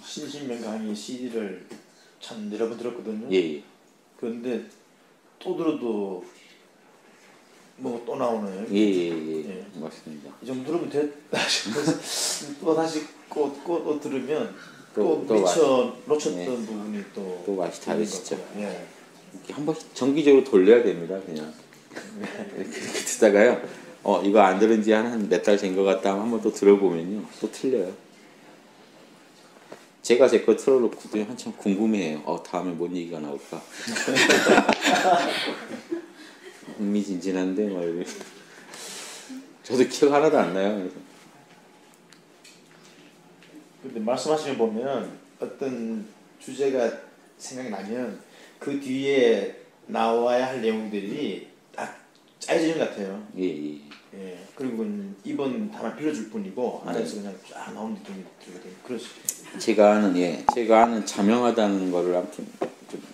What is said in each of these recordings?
신신명 강의 CD를 참 여러 번 들었거든요. 예. 그런데 또 들어도 뭐 또 나오네요. 예. 맞습니다. 이 정도 들으면 됐다 싶어서 또 다시 또 들으면 또 놓쳤던 예. 부분이 또 맛이 다르시죠. 예. 한 번씩 정기적으로 돌려야 됩니다. 그냥 이렇게 듣다가요. 이거 안 들은 지 한 몇 달 된 것 같다 하면 한 번 또 들어보면요. 또 틀려요. 제가 제 거 틀어놓고도 한참 궁금해해요. 다음에 뭔 얘기가 나올까? 흥미진진한데 뭐 이래. 저도 기억 하나도 안 나요. 그래서. 근데 말씀하시면 보면 어떤 주제가 생각이 나면 그 뒤에 나와야 할 내용들이 딱 짜여지는 것 같아요. 예. 그리고 이번 다만 빌려줄 뿐이고 안에서 그냥 쫙 나오는 느낌이 들거든요. 그렇죠. 제가 아는 자명하다는 거를 아무튼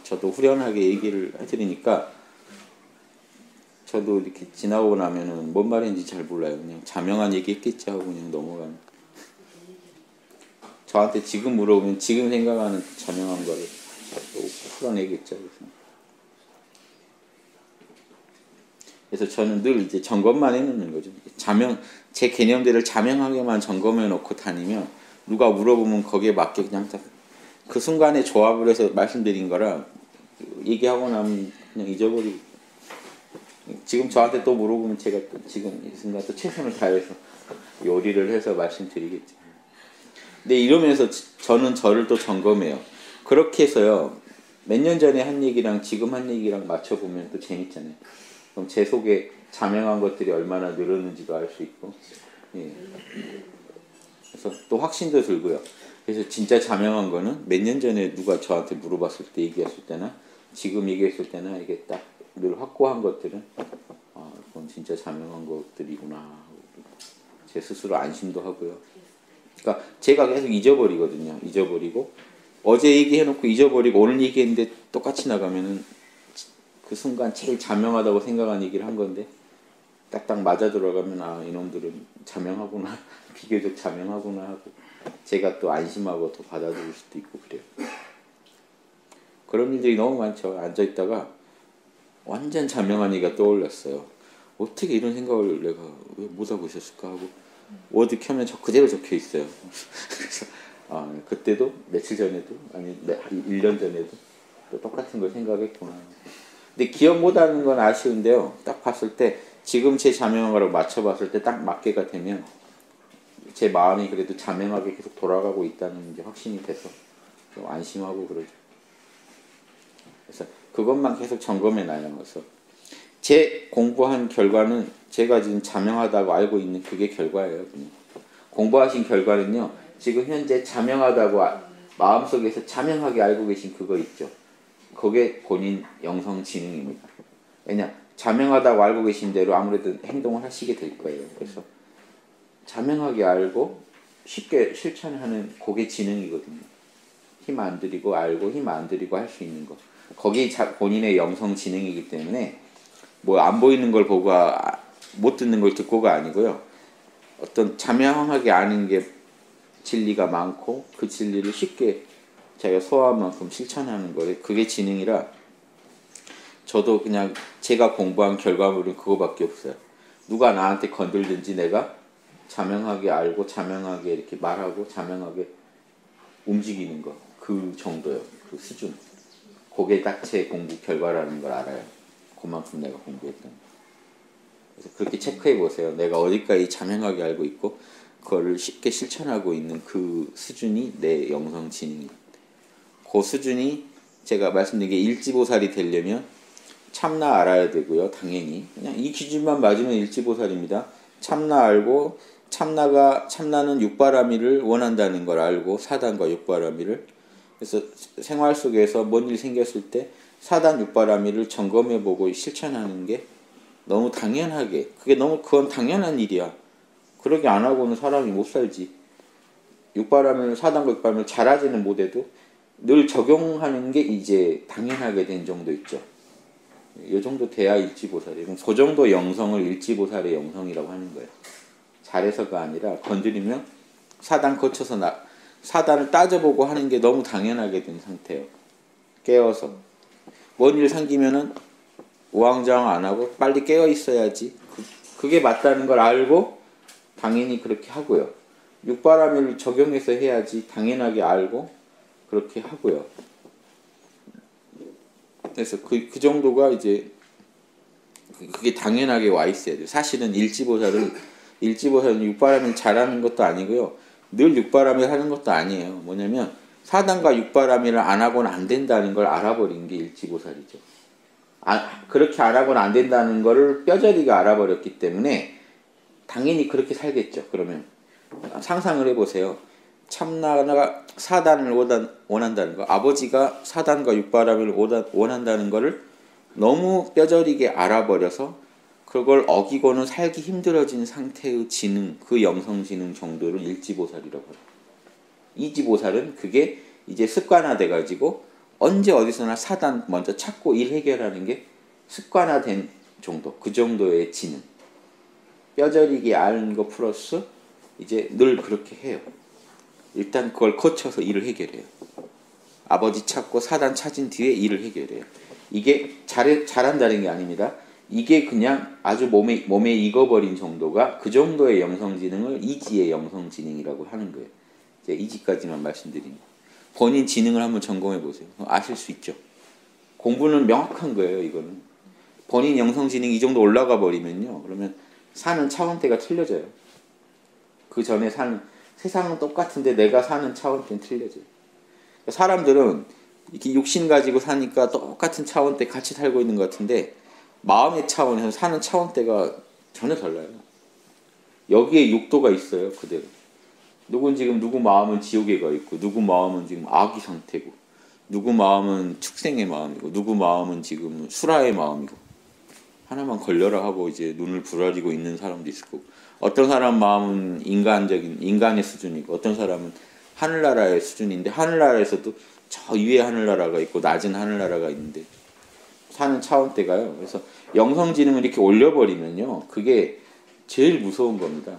저도 후련하게 얘기를 해드리니까 저도 이렇게 지나고 나면은 뭔 말인지 잘 몰라요. 그냥 자명한 얘기 했겠지 하고 그냥 넘어가는. 저한테 지금 물어보면 지금 생각하는 자명한 거를 또 풀어내겠죠. 그래서 저는 늘 이제 점검만 해놓는 거죠. 제 개념들을 자명하게만 점검해 놓고 다니면 누가 물어보면 거기에 맞게 그냥 그 순간에 조합을 해서 말씀드린 거라 얘기하고 나면 그냥 잊어버리고 지금 저한테 또 물어보면 제가 또 지금 이 순간 또 최선을 다해서 요리를 해서 말씀드리겠죠. 근데 이러면서 저는 저를 또 점검해요. 그렇게 해서요. 몇 년 전에 한 얘기랑 지금 한 얘기랑 맞춰보면 또 재밌잖아요. 그럼 제 속에 자명한 것들이 얼마나 늘었는지도 알 수 있고 그래서 또 확신도 들고요. 그래서 진짜 자명한 거는 몇 년 전에 누가 저한테 물어봤을 때 얘기했을 때나 지금 얘기했을 때나 이게 딱 늘 확고한 것들은 그건 진짜 자명한 것들이구나 제 스스로 안심도 하고요. 그러니까 제가 계속 잊어버리고 어제 얘기해놓고 잊어버리고 오늘 얘기했는데 똑같이 나가면은 그 순간 제일 자명하다고 생각한 얘기를 한 건데 딱딱 맞아 들어가면 이놈들은 자명하구나 비교적 자명하구나 하고 제가 또 안심하고 또 받아들일 수도 있고 그래요. 그런 일들이 너무 많죠. 앉아있다가 완전 자명한 얘기가 떠올랐어요. 어떻게 이런 생각을 내가 왜 못하고 있었을까 하고 워드 켜면 그대로 적혀 있어요. 그래서 그때도 며칠 전에도 아니 1년 전에도 또 똑같은 걸 생각했구나. 근데 기억 못하는 건 아쉬운데요. 딱 봤을 때 지금 제 자명한 거랑 맞춰봤을 때 딱 맞게가 되면 제 마음이 그래도 자명하게 계속 돌아가고 있다는 게 확신이 돼서 좀 안심하고 그러죠. 그래서 그것만 계속 점검해 나가면서 제 공부한 결과는 제가 지금 자명하다고 알고 있는 그게 결과예요. 그냥. 공부하신 결과는요. 지금 현재 자명하다고 마음속에서 자명하게 알고 계신 그거 있죠. 그게 본인 영성지능입니다. 왜냐 자명하다고 알고 계신 대로 아무래도 행동을 하시게 될 거예요. 그래서 자명하게 알고 쉽게 실천하는 그게 지능이거든요. 힘 안 들이고 알고 힘 안 들이고 할 수 있는 거. 거기 본인의 영성지능이기 때문에 뭐 안 보이는 걸 보고 못 듣는 걸 듣고가 아니고요. 어떤 자명하게 아는 게 진리가 많고 그 진리를 쉽게 자기가 소화한 만큼 실천하는 거예요. 그게 지능이라 저도 그냥 제가 공부한 결과물은 그거밖에 없어요. 누가 나한테 건들든지 내가 자명하게 알고 자명하게 이렇게 말하고 자명하게 움직이는 거. 그 정도요. 그 수준. 그게 딱 제 공부 결과라는 걸 알아요. 그만큼 내가 공부했던. 그래서 그렇게 체크해 보세요. 내가 어디까지 자명하게 알고 있고 그거를 쉽게 실천하고 있는 그 수준이 내 영성지능입니다. 그 수준이 제가 말씀드린 게 일지보살이 되려면 참나 알아야 되고요. 당연히 그냥 이 기준만 맞으면 일지보살입니다. 참나 알고 참나는 육바라밀을 원한다는 걸 알고 사단과 육바라밀을 그래서 생활 속에서 뭔 일 생겼을 때 사단 육바라밀을 점검해보고 실천하는 게 너무 당연하게 그건 당연한 일이야. 그러게 안 하고는 사람이 못 살지. 육바라밀 사단과 육바라밀 잘하지는 못해도 늘 적용하는 게 이제 당연하게 된 정도 있죠. 이 정도 돼야 일지보살이에요. 그 정도 영성을 일지보살의 영성이라고 하는 거예요. 잘해서가 아니라 건드리면 사단 거쳐서 사단을 따져보고 하는 게 너무 당연하게 된 상태예요. 깨어서 뭔 일 생기면은 우왕좌왕 안 하고 빨리 깨어 있어야지. 그게 맞다는 걸 알고 당연히 그렇게 하고요. 육바라밀을 적용해서 해야지 당연하게 알고 그렇게 하고요. 그래서 그 정도가 이제 그게 당연하게 와 있어야 돼요. 사실은 일지보살은 육바라밀 잘하는 것도 아니고요. 늘 육바라밀 하는 것도 아니에요. 뭐냐면 사단과 육바라밀을 안 하고는 안 된다는 걸 알아버린 게 일지보살이죠. 그렇게 안 하고는 안 된다는 거를 뼈저리게 알아버렸기 때문에 당연히 그렇게 살겠죠. 그러면 상상을 해보세요. 참나가 사단을 원한다는 거, 아버지가 사단과 육바라밀을 원한다는 거를 너무 뼈저리게 알아버려서 그걸 어기고는 살기 힘들어진 상태의 지능, 그 영성지능 정도를 일지보살이라고 해요. 이지보살은 그게 이제 습관화돼가지고 언제 어디서나 사단 먼저 찾고 일 해결하는 게 습관화된 정도, 그 정도의 지능. 뼈저리게 아는 거 플러스 이제 늘 그렇게 해요. 일단 그걸 거쳐서 일을 해결해요. 아버지 찾고 사단 찾은 뒤에 일을 해결해요. 이게 잘한다는 게 아닙니다. 이게 그냥 아주 몸에 익어버린 정도가 그 정도의 영성지능을 이지의 영성지능이라고 하는 거예요. 이제 이지까지만 말씀드립니다. 본인 지능을 한번 점검해 보세요. 아실 수 있죠. 공부는 명확한 거예요. 이거는 본인 영성지능이 이 정도 올라가 버리면요. 그러면 사는 차원대가 틀려져요. 그 전에 사는 세상은 똑같은데 내가 사는 차원대는 틀려져요. 사람들은 이렇게 육신 가지고 사니까 똑같은 차원대 같이 살고 있는 것 같은데 마음의 차원에서 사는 차원대가 전혀 달라요. 여기에 육도가 있어요. 그대로. 누구 마음은 지옥에 가 있고 누구 마음은 지금 아기 상태고 누구 마음은 축생의 마음이고 누구 마음은 지금 수라의 마음이고 하나만 걸려라 하고 이제 눈을 부라리고 있는 사람도 있을 거고 어떤 사람 마음은 인간의 수준이고 어떤 사람은 하늘나라의 수준인데 하늘나라에서도 저 위에 하늘나라가 있고 낮은 하늘나라가 있는데 사는 차원대가요. 그래서 영성지능을 이렇게 올려버리면요. 그게 제일 무서운 겁니다.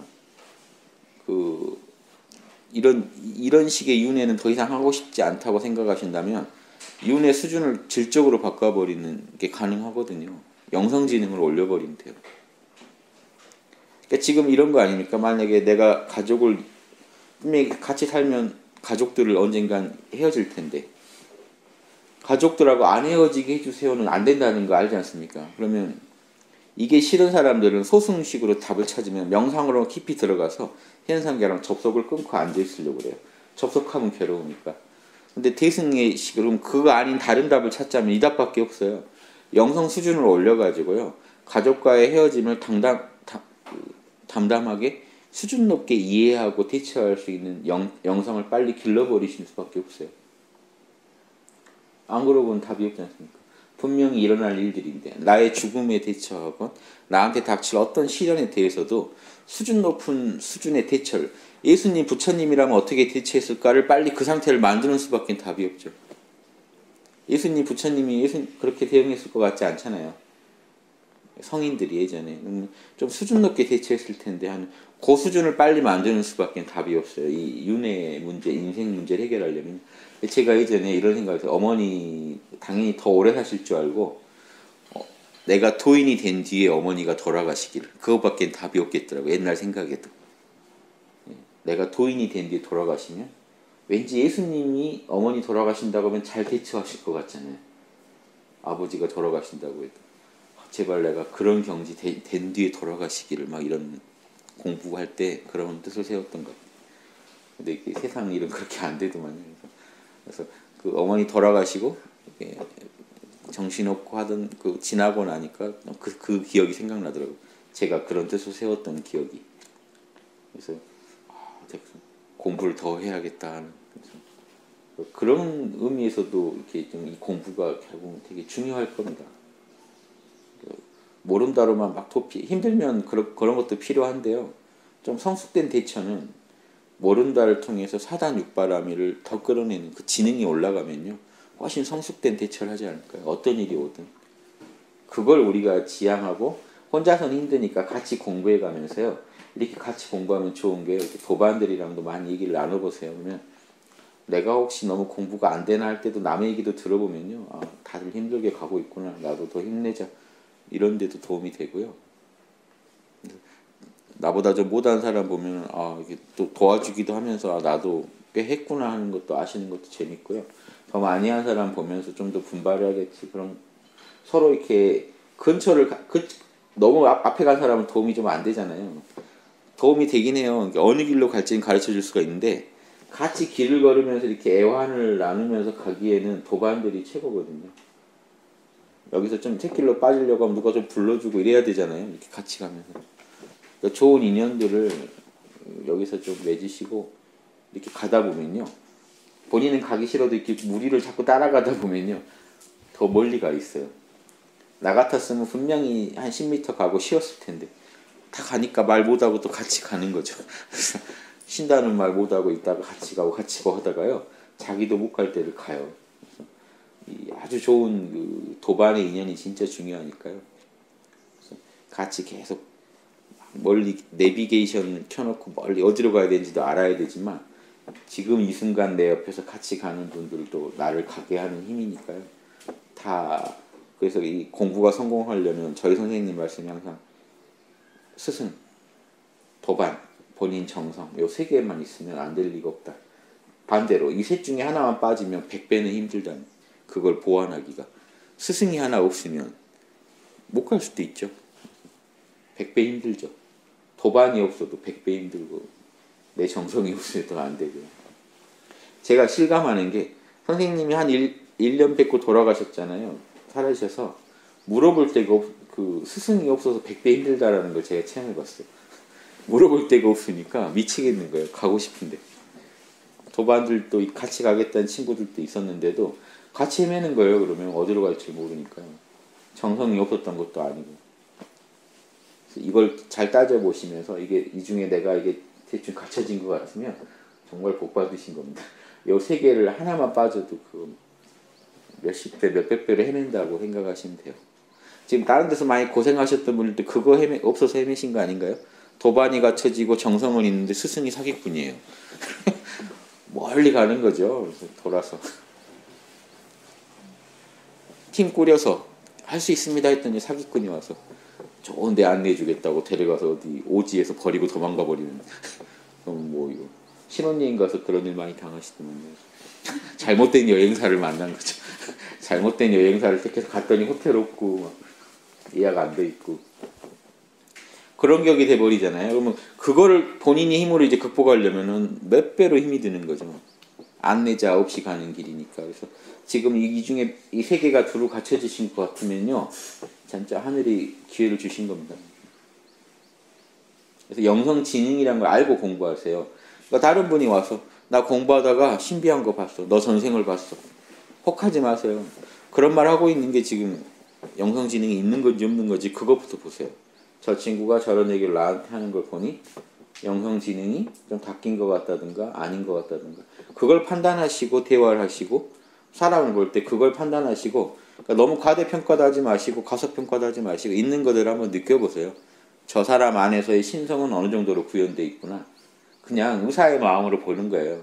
이런 식의 윤회는 더 이상 하고 싶지 않다고 생각하신다면 윤회 수준을 질적으로 바꿔버리는 게 가능하거든요. 영성지능을 올려버리면 돼요. 그러니까 지금 이런 거 아닙니까? 만약에 내가 가족을 분명히 같이 살면 가족들을 언젠간 헤어질 텐데 가족들하고 안 헤어지게 해주세요는 안 된다는 거 알지 않습니까? 그러면 이게 싫은 사람들은 소승식으로 답을 찾으면 명상으로 깊이 들어가서 현상계랑 접속을 끊고 앉아있으려고 그래요. 접속하면 괴로우니까. 근데 대승의 식으로 그거 아닌 다른 답을 찾자면 이 답밖에 없어요. 영성 수준을 올려가지고요. 가족과의 헤어짐을 담담하게 수준 높게 이해하고 대처할 수 있는 영성을 빨리 길러버리실 수밖에 없어요. 안 그러고는 답이 없지 않습니까? 분명히 일어날 일들인데 나의 죽음에 대처하건 나한테 닥칠 어떤 시련에 대해서도 수준 높은 수준의 대처를 예수님 부처님이라면 어떻게 대처했을까를 빨리 그 상태를 만드는 수밖에 답이 없죠. 예수님 부처님이 그렇게 대응했을 것 같지 않잖아요. 성인들이 예전에 좀 수준 높게 대처했을 텐데 그 수준을 빨리 만드는 수밖에 답이 없어요. 이 윤회 문제, 인생 문제를 해결하려면. 제가 예전에 이런 생각을 어머니 당연히 더 오래 사실 줄 알고 내가 도인이 된 뒤에 어머니가 돌아가시기를 그것밖에 답이 없겠더라고. 옛날 생각에도. 내가 도인이 된 뒤에 돌아가시면 왠지 예수님이 어머니 돌아가신다고 하면 잘 대처하실 것 같잖아요. 아버지가 돌아가신다고 해도 제발 내가 그런 경지 된 뒤에 돌아가시기를 막 이런 공부할 때 그런 뜻을 세웠던 것 같아요. 근데 이게 세상 일은 그렇게 안 되더만요. 그래서 그 어머니 돌아가시고 정신없고 하던 그 지나고 나니까 그 기억이 생각나더라고요. 제가 그런 뜻을 세웠던 기억이. 그래서 공부를 더 해야겠다 하는. 그런 의미에서도 이렇게 좀 이 공부가 결국 되게 중요할 겁니다. 모른다로만 막 도피 힘들면 그런 것도 필요한데요. 좀 성숙된 대처는 모른다를 통해서 사단 육바라밀을 더 끌어내는 그 지능이 올라가면요. 훨씬 성숙된 대처를 하지 않을까요? 어떤 일이 오든. 그걸 우리가 지향하고 혼자서는 힘드니까 같이 공부해 가면서요. 이렇게 같이 공부하면 좋은 게 도반들이랑도 많이 얘기를 나눠보세요. 그러면 내가 혹시 너무 공부가 안 되나 할 때도 남의 얘기도 들어보면요. 아, 다들 힘들게 가고 있구나. 나도 더 힘내자. 이런 데도 도움이 되고요. 나보다 좀 못한 사람 보면 아, 이게 또 도와주기도 하면서 아, 나도 꽤 했구나 하는 것도 아시는 것도 재밌고요. 더 많이 한 사람 보면서 좀 더 분발해야겠지. 그런 서로 이렇게 근처를 너무 앞에 간 사람은 도움이 좀 안 되잖아요. 도움이 되긴 해요. 그러니까 어느 길로 갈지는 가르쳐 줄 수가 있는데 같이 길을 걸으면서 이렇게 애환을 나누면서 가기에는 도반들이 최고거든요. 여기서 좀 새길로 빠지려고 하면 누가 좀 불러주고 이래야 되잖아요. 이렇게 같이 가면서. 그러니까 좋은 인연들을 여기서 좀 맺으시고 이렇게 가다 보면요. 본인은 가기 싫어도 이렇게 무리를 자꾸 따라가다 보면요. 더 멀리 가 있어요. 나 같았으면 분명히 한 10m 가고 쉬었을 텐데 다 가니까 말 못하고 또 같이 가는 거죠. 쉰다는 말 못하고 있다가 같이 가고 하다가요. 자기도 못 갈 때를 가요. 이 아주 좋은 그 도반의 인연이 진짜 중요하니까요. 그래서 같이 계속 멀리 내비게이션 켜놓고 멀리 어디로 가야 되는지도 알아야 되지만 지금 이 순간 내 옆에서 같이 가는 분들도 나를 가게 하는 힘이니까요. 다 그래서 이 공부가 성공하려면 저희 선생님 말씀이 항상 스승, 도반, 본인 정성 요 세 개만 있으면 안 될 리가 없다. 반대로 이 셋 중에 하나만 빠지면 100배는 힘들다. 그걸 보완하기가. 스승이 하나 없으면 못 갈 수도 있죠. 100배 힘들죠. 도반이 없어도 100배 힘들고 내 정성이 없으면 더 안 되고요. 제가 실감하는 게 선생님이 한 1년 뵙고 돌아가셨잖아요. 살아셔서 물어볼 데가 그 스승이 없어서 100배 힘들다라는 걸 제가 체험해봤어요. 물어볼 데가 없으니까 미치겠는 거예요. 가고 싶은데. 도반들도 같이 가겠다는 친구들도 있었는데도 같이 헤매는 거예요. 그러면 어디로 갈지 모르니까요. 정성이 없었던 것도 아니고. 그래서 이걸 잘 따져보시면서 이게 이 중에 내가 이게 대충 갖춰진 것 같으면 정말 복 받으신 겁니다. 요 세 개를 하나만 빠져도 그 몇십 배, 몇백 배를 헤맨다고 생각하시면 돼요. 지금 다른 데서 많이 고생하셨던 분들도 그거 없어서 헤매신 거 아닌가요? 도반이 갖춰지고 정성은 있는데 스승이 사기꾼이에요. 멀리 가는 거죠. 그래서 돌아서 팀 꾸려서 할 수 있습니다 했더니 사기꾼이 와서 좋은 데 안내해주겠다고 데려가서 어디 오지에서 버리고 도망가 버리는. 그럼 뭐 이거 신혼여행 가서 그런 일 많이 당하시더만요. 잘못된 여행사를 만난 거죠. 잘못된 여행사를 택해서 갔더니 호텔 없고 막 예약 안 돼 있고 그런 격이 돼 버리잖아요. 그러면 그거를 본인이 힘으로 이제 극복하려면은 몇 배로 힘이 드는 거죠. 안내자 없이 가는 길이니까. 그래서 지금 이 중에 이 세 개가 두루 갖춰지신 것 같으면요, 진짜 하늘이 기회를 주신 겁니다. 그래서 영성지능이라는 걸 알고 공부하세요. 그러니까 다른 분이 와서 나 공부하다가 신비한 거 봤어. 너 전생을 봤어. 혹하지 마세요. 그런 말 하고 있는 게 지금 영성지능이 있는 건지 없는 건지 그것부터 보세요. 저 친구가 저런 얘기를 나한테 하는 걸 보니 영성지능이 좀 바뀐 것 같다든가 아닌 것 같다든가 그걸 판단하시고 대화를 하시고 사람을 볼 때 그걸 판단하시고 그러니까 너무 과대평가도 하지 마시고 가소평가도 하지 마시고 있는 것들을 한번 느껴보세요. 저 사람 안에서의 신성은 어느 정도로 구현되어 있구나. 그냥 의사의 마음으로 보는 거예요.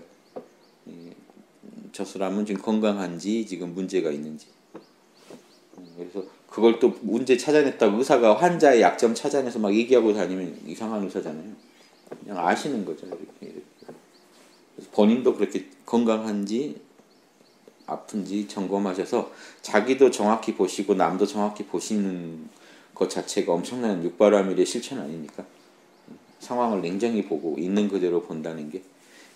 저 사람은 지금 건강한지 지금 문제가 있는지. 그래서 그걸 또 문제 찾아냈다고 의사가 환자의 약점 찾아내서 막 얘기하고 다니면 이상한 의사잖아요. 그냥 아시는 거죠. 이렇게. 그래서 본인도 그렇게 건강한지 아픈지 점검하셔서 자기도 정확히 보시고 남도 정확히 보시는 것 자체가 엄청난 육바라밀의 실천 아닙니까? 상황을 냉정히 보고 있는 그대로 본다는 게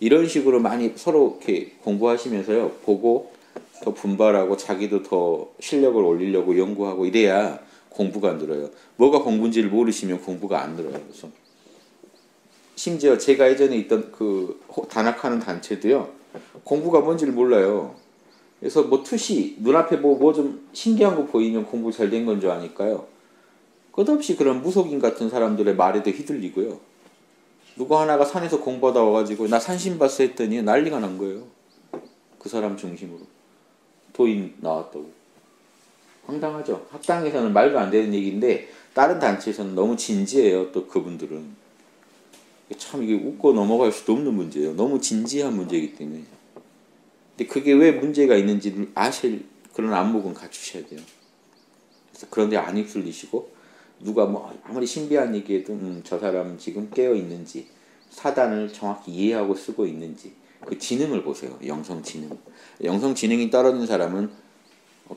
이런 식으로 많이 서로 이렇게 공부하시면서요 보고 더 분발하고 자기도 더 실력을 올리려고 연구하고 이래야 공부가 늘어요. 뭐가 공부인지를 모르시면 공부가 안 늘어요. 그래서 심지어 제가 예전에 있던 그 단학하는 단체도요 공부가 뭔지를 몰라요. 그래서 뭐 투시 눈앞에 뭐 좀 신기한 거 보이면 공부 잘 된 건 줄 아니까요. 끝없이 그런 무속인 같은 사람들의 말에도 휘둘리고요. 누구 하나가 산에서 공부하다 와가지고 나 산신 봤어 했더니 난리가 난 거예요. 그 사람 중심으로. 도인 나왔다고. 황당하죠. 학당에서는 말도 안 되는 얘기인데 다른 단체에서는 너무 진지해요. 또 그분들은. 참 이게 웃고 넘어갈 수도 없는 문제예요. 너무 진지한 문제이기 때문에. 근데 그게 왜 문제가 있는지 아실 그런 안목은 갖추셔야 돼요. 그래서 그런데 안 휩쓸리시고 누가 뭐 아무리 신비한 얘기해도 저 사람은 지금 깨어 있는지 사단을 정확히 이해하고 쓰고 있는지 그 지능을 보세요. 영성 지능. 영성 지능이 떨어진 사람은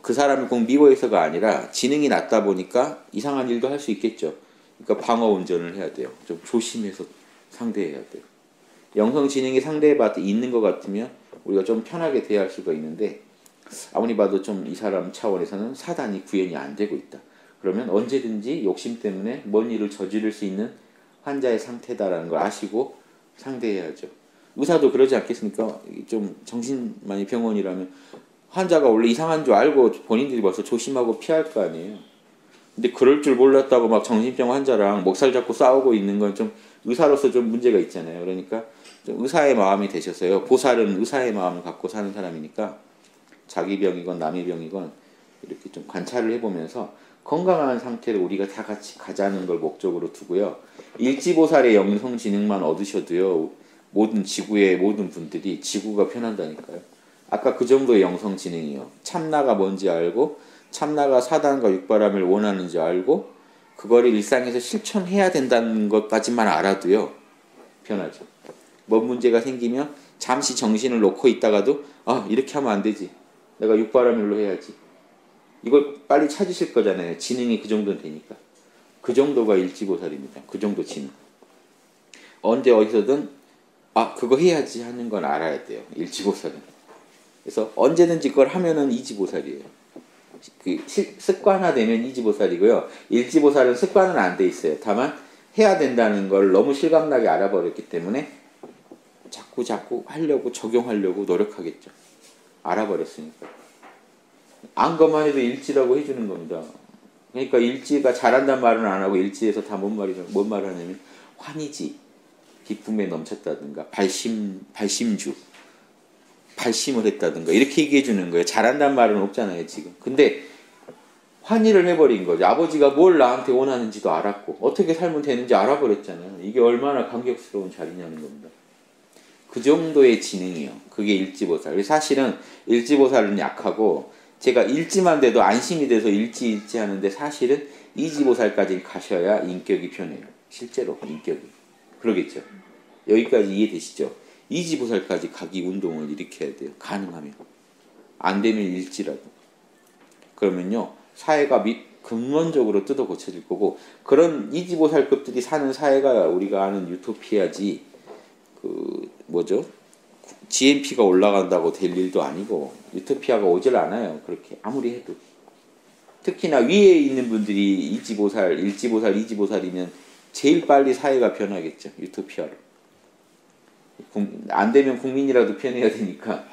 그 사람을 꼭 미워해서가 아니라 지능이 낮다 보니까 이상한 일도 할 수 있겠죠. 그러니까 방어 운전을 해야 돼요. 좀 조심해서 상대해야 돼요. 영성 지능이 상대해봐도 있는 것 같으면 우리가 좀 편하게 대할 수가 있는데 아무리 봐도 좀 이 사람 차원에서는 사단이 구현이 안 되고 있다. 그러면 언제든지 욕심 때문에 뭔 일을 저지를 수 있는 환자의 상태다라는 걸 아시고 상대해야죠. 의사도 그러지 않겠습니까? 좀 정신만이 병원이라면 환자가 원래 이상한 줄 알고 본인들이 벌써 조심하고 피할 거 아니에요. 근데 그럴 줄 몰랐다고 막 정신병 환자랑 목살 잡고 싸우고 있는 건 좀 의사로서 좀 문제가 있잖아요. 그러니까 좀 의사의 마음이 되셔서요. 보살은 의사의 마음을 갖고 사는 사람이니까 자기 병이건 남의 병이건 이렇게 좀 관찰을 해보면서 건강한 상태로 우리가 다 같이 가자는 걸 목적으로 두고요. 일지보살의 영성지능만 얻으셔도요. 모든 지구의 모든 분들이 지구가 편한다니까요. 아까 그 정도의 영성지능이요. 참나가 뭔지 알고 참나가 사단과 육바람을 원하는지 알고 그거를 일상에서 실천해야 된다는 것까지만 알아도요. 편하죠. 뭔 문제가 생기면 잠시 정신을 놓고 있다가도 이렇게 하면 안 되지. 내가 육바람일로 해야지. 이걸 빨리 찾으실 거잖아요. 지능이 그 정도는 되니까. 그 정도가 일지보살입니다. 그 정도 지능. 언제 어디서든 그거 해야지 하는 건 알아야 돼요. 일지보살은. 그래서 언제든지 그걸 하면은 이지보살이에요. 습관화되면 이지보살이고요. 일지보살은 습관은 안 돼 있어요. 다만 해야 된다는 걸 너무 실감나게 알아버렸기 때문에 자꾸 하려고 적용하려고 노력하겠죠. 알아버렸으니까. 안 것만 해도 일지라고 해주는 겁니다. 그러니까 일지가 잘한다는 말은 안 하고 일지에서 다 뭔 말을 하냐면 환희지, 기쁨에 넘쳤다든가 발심주, 발심을 했다든가 이렇게 얘기해 주는 거예요. 잘한다는 말은 없잖아요 지금. 근데 환희를 해버린 거죠. 아버지가 뭘 나한테 원하는지도 알았고 어떻게 살면 되는지 알아버렸잖아요. 이게 얼마나 감격스러운 자리냐는 겁니다. 그 정도의 지능이요. 그게 일지보살. 사실은 일지보살은 약하고 제가 일지만 돼도 안심이 돼서 일지 하는데 사실은 이지보살까지 가셔야 인격이 편해요. 실제로 인격이. 그러겠죠. 여기까지 이해되시죠? 이지보살까지 가기 운동을 일으켜야 돼요. 가능하면. 안 되면 일지라도. 그러면요. 사회가 근원적으로 뜯어 고쳐질 거고 그런 이지보살급들이 사는 사회가 우리가 아는 유토피아지 GNP가 올라간다고 될 일도 아니고 유토피아가 오질 않아요. 그렇게 아무리 해도. 특히나 위에 있는 분들이 이지보살, 일지보살, 이지보살이면 제일 빨리 사회가 변하겠죠. 유토피아로. 안 되면 국민이라도 편해야 되니까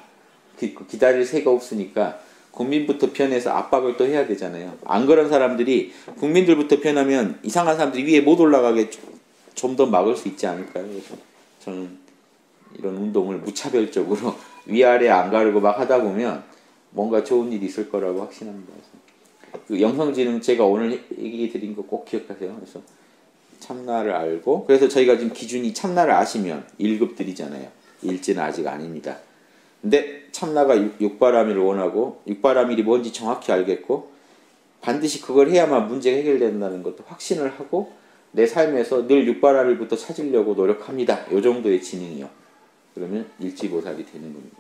기다릴 새가 없으니까 국민부터 편해서 압박을 또 해야 되잖아요. 안 그런 사람들이 국민들부터 편하면 이상한 사람들이 위에 못 올라가게 좀 더 막을 수 있지 않을까요? 그래서 저는 이런 운동을 무차별적으로 위아래 안 가르고 막 하다 보면 뭔가 좋은 일이 있을 거라고 확신합니다. 그 영성지능 제가 오늘 얘기 드린 거 꼭 기억하세요. 그래서 참나를 알고 그래서 저희가 지금 기준이 참나를 아시면 1급들이잖아요. 일지는 아직 아닙니다. 근데 참나가 육바라밀을 원하고 육바라밀이 뭔지 정확히 알겠고 반드시 그걸 해야만 문제가 해결된다는 것도 확신을 하고 내 삶에서 늘 육바라밀부터 찾으려고 노력합니다. 이 정도의 지능이요. 그러면 일지보살이 되는 겁니다.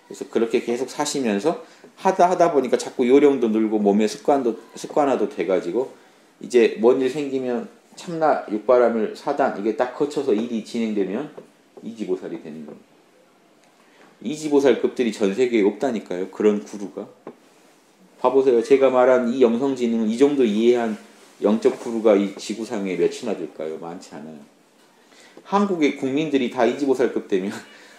그래서 그렇게 계속 사시면서 하다 보니까 자꾸 요령도 늘고 몸의 습관화도 돼가지고 이제 뭔 일 생기면 참나, 육바라밀, 사단 이게 딱 거쳐서 일이 진행되면 이지보살이 되는 겁니다. 이지보살급들이 전 세계에 없다니까요. 그런 구루가. 봐보세요. 제가 말한 이 영성지능을 이 정도 이해한 영적 구루가 이 지구상에 몇이나 될까요? 많지 않아요. 한국의 국민들이 다 이지보살급 되면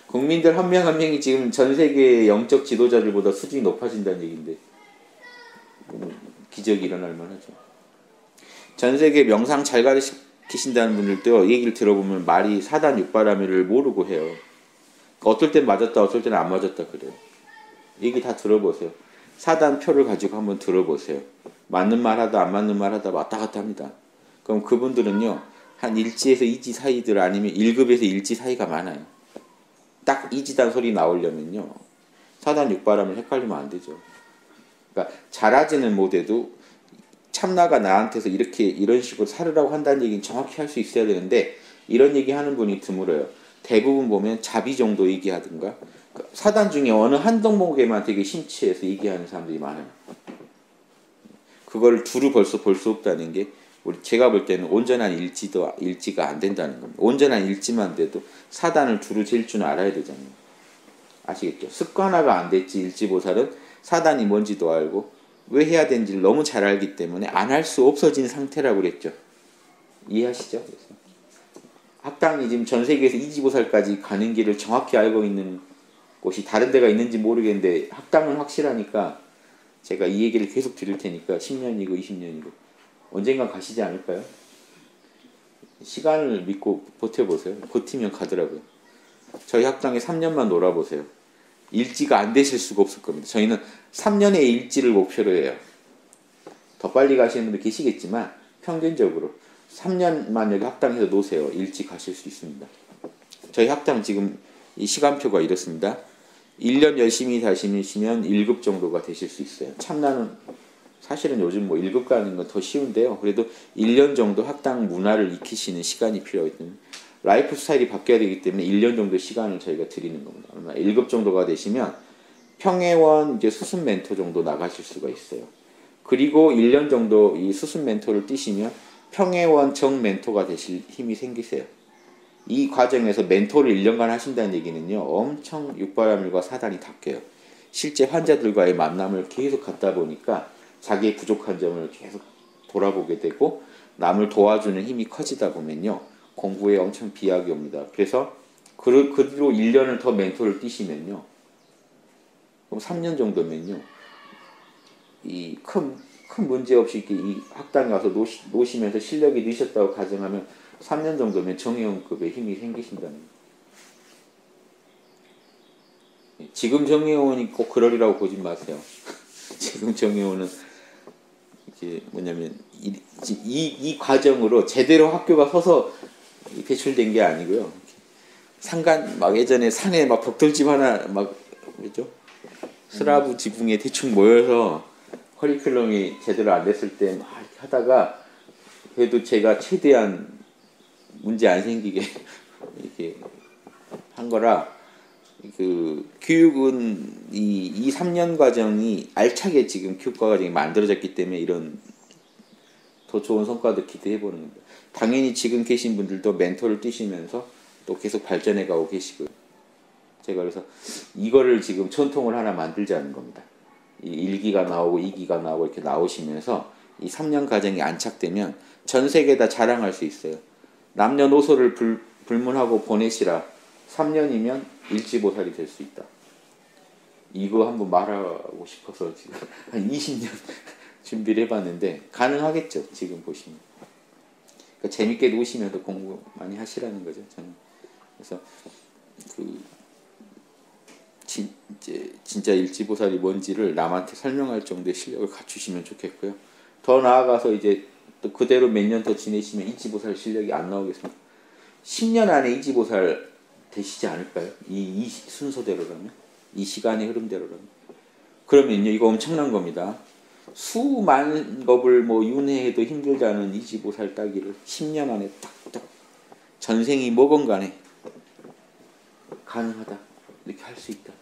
국민들 한 명 한 명이 지금 전 세계의 영적 지도자들보다 수준이 높아진다는 얘기인데 기적이 일어날 만하죠. 전 세계 명상 잘 가르치신다는 분들도 얘기를 들어보면 말이 사단 육바라밀을 모르고 해요. 어떨 땐 맞았다 어떨 때는 안 맞았다 그래요. 얘기 다 들어보세요. 사단 표를 가지고 한번 들어보세요. 맞는 말 하다 안 맞는 말 하다 왔다 갔다 합니다. 그럼 그분들은요 한 1지에서 2지 사이들 아니면 1급에서 1지 사이가 많아요. 딱 2지단 소리 나오려면요 사단 육바람을 헷갈리면 안 되죠. 그러니까 잘하지는 못해도 참나가 나한테서 이런 식으로 살으라고 한다는 얘기는 정확히 할 수 있어야 되는데 이런 얘기 하는 분이 드물어요. 대부분 보면 자비 정도 얘기하든가 사단 중에 어느 한 덕목에만 되게 심취해서 얘기하는 사람들이 많아요. 그걸 두루 벌써 볼 수 없다는 게 제가 볼 때는 온전한 일지가 안 된다는 겁니다. 온전한 일지만 돼도 사단을 두루 잴 줄 알아야 되잖아요. 아시겠죠? 습관화가 안 됐지 일지보살은 사단이 뭔지도 알고 왜 해야 되는지를 너무 잘 알기 때문에 안 할 수 없어진 상태라고 그랬죠. 이해하시죠? 그래서 학당이 지금 전 세계에서 이지보살까지 가는 길을 정확히 알고 있는 곳이 다른 데가 있는지 모르겠는데 학당은 확실하니까 제가 이 얘기를 계속 드릴 테니까 10년이고 20년이고 언젠가 가시지 않을까요? 시간을 믿고 버텨보세요. 버티면 가더라고요. 저희 학당에 3년만 놀아보세요. 일지가 안 되실 수가 없을 겁니다. 저희는 3년의 일지를 목표로 해요. 더 빨리 가시는 분들 계시겠지만 평균적으로 3년만 여기 학당에서 노세요. 일찍 가실 수 있습니다. 저희 학당 지금 이 시간표가 이렇습니다. 1년 열심히 다니시면 1급 정도가 되실 수 있어요. 참나는 사실은 요즘 뭐 1급 가는 건 더 쉬운데요. 그래도 1년 정도 학당 문화를 익히시는 시간이 필요하기 때문에 라이프 스타일이 바뀌어야 되기 때문에 1년 정도 시간을 저희가 드리는 겁니다. 1급 정도가 되시면 평회원 이제 수습 멘토 정도 나가실 수가 있어요. 그리고 1년 정도 이 수습 멘토를 뛰시면 평회원 정 멘토가 되실 힘이 생기세요. 이 과정에서 멘토를 1년간 하신다는 얘기는요. 엄청 육바라밀과 사단이 닦여요. 실제 환자들과의 만남을 계속 갖다 보니까 자기의 부족한 점을 계속 돌아보게 되고 남을 도와주는 힘이 커지다 보면요. 공부에 엄청 비약이 옵니다. 그래서 그 뒤로 1년을 더 멘토를 뛰시면요. 그럼 3년 정도면요. 이 큰 문제 없이 이 학당에 가서 노시면서 실력이 느셨다고 가정하면 3년 정도면 정회원급의 힘이 생기신다는 거예요. 지금 정회원이 꼭 그러리라고 보지 마세요. 지금 정회원은 이게 뭐냐면 이 과정으로 제대로 학교가 서서 배출된 게 아니고요. 산간 막 예전에 산에 막 벽돌집 하나 막 뭐죠? 스라브 지붕에 대충 모여서 커리큘럼이 제대로 안 됐을 때 막 이렇게 하다가 그래도 제가 최대한 문제 안 생기게 이렇게 한 거라 그 교육은 이 3년 과정이 알차게 지금 교과 과정이 만들어졌기 때문에 이런 더 좋은 성과도 기대해 보는 겁니다. 당연히 지금 계신 분들도 멘토를 뛰시면서 또 계속 발전해 가고 계시고요. 제가 그래서 이거를 지금 전통을 하나 만들자는 겁니다. 이 1기가 나오고 2기가 나오고 이렇게 나오시면서 이 3년 과정이 안착되면 전 세계에 다 자랑할 수 있어요. 남녀노소를 불문하고 보내시라. 3년이면 일지보살이 될 수 있다. 이거 한번 말하고 싶어서 지금 한 20년 준비를 해봤는데 가능하겠죠. 지금 보시면. 그러니까 재밌게 노시면서 공부 많이 하시라는 거죠. 저는. 그래서 진짜 일지보살이 뭔지를 남한테 설명할 정도의 실력을 갖추시면 좋겠고요. 더 나아가서 이제 또 그대로 몇 년 더 지내시면 일지보살 실력이 안 나오겠습니까? 10년 안에 일지보살 되시지 않을까요? 이 순서대로라면? 이 시간의 흐름대로라면? 그러면요, 이거 엄청난 겁니다. 수만 겁을 뭐 윤회해도 힘들지 않은 일지보살 따기를 10년 안에 딱딱 전생이 뭐건 간에 가능하다. 이렇게 할 수 있다.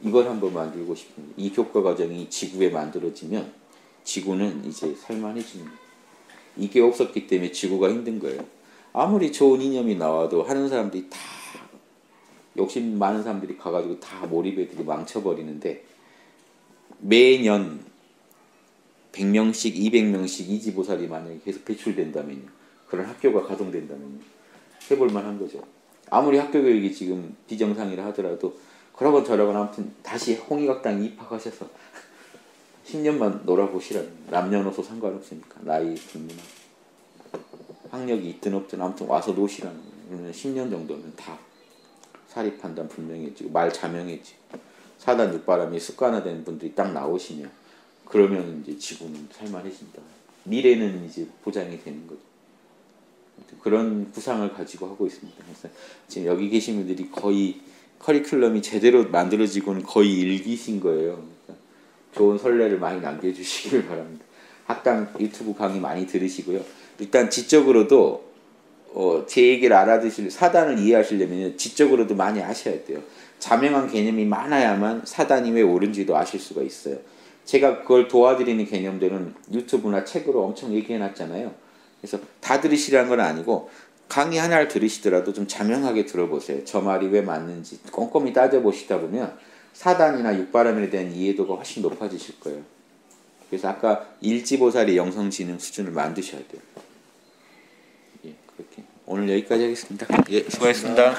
이걸 한번 만들고 싶습니다. 이 교과 과정이 지구에 만들어지면 지구는 이제 살만해집니다. 이게 없었기 때문에 지구가 힘든 거예요. 아무리 좋은 이념이 나와도 하는 사람들이 다 욕심 많은 사람들이 가가지고 다 몰입애들이 망쳐버리는데 매년 100명씩 200명씩 이지보살이 만약에 계속 배출된다면요. 그런 학교가 가동된다면요. 해볼 만한 거죠. 아무리 학교 교육이 지금 비정상이라 하더라도 그러고 저러고 아무튼 다시 홍익학당에 입학하셔서 10년만 놀아보시라는 남녀노소 상관없으니까 나이 불문하고 학력이 있든 없든 아무튼 와서 노시라는 거예요. 그러면 10년 정도면 다 사리 판단 분명해지고 말 자명해지고 사단 육바람이 습관화된 분들이 딱 나오시면 그러면 이제 지구는 살만해진다. 미래는 이제 보장이 되는 거죠. 그런 구상을 가지고 하고 있습니다. 그래서 지금 여기 계신 분들이 거의 커리큘럼이 제대로 만들어지고는 거의 일기신 거예요. 그러니까 좋은 선례를 많이 남겨주시길 바랍니다. 학당 유튜브 강의 많이 들으시고요. 일단 지적으로도 제 얘기를 알아듣실 사단을 이해하시려면 지적으로도 많이 아셔야 돼요. 자명한 개념이 많아야만 사단이 왜 옳은지도 아실 수가 있어요. 제가 그걸 도와드리는 개념들은 유튜브나 책으로 엄청 얘기해놨잖아요. 그래서 다 들으시라는 건 아니고 강의 하나를 들으시더라도 좀 자명하게 들어보세요. 저 말이 왜 맞는지 꼼꼼히 따져보시다 보면 사단이나 육바람에 대한 이해도가 훨씬 높아지실 거예요. 그래서 아까 일지보살의 영성지능 수준을 만드셔야 돼요. 예, 그렇게 오늘 여기까지 하겠습니다. 예, 수고하셨습니다.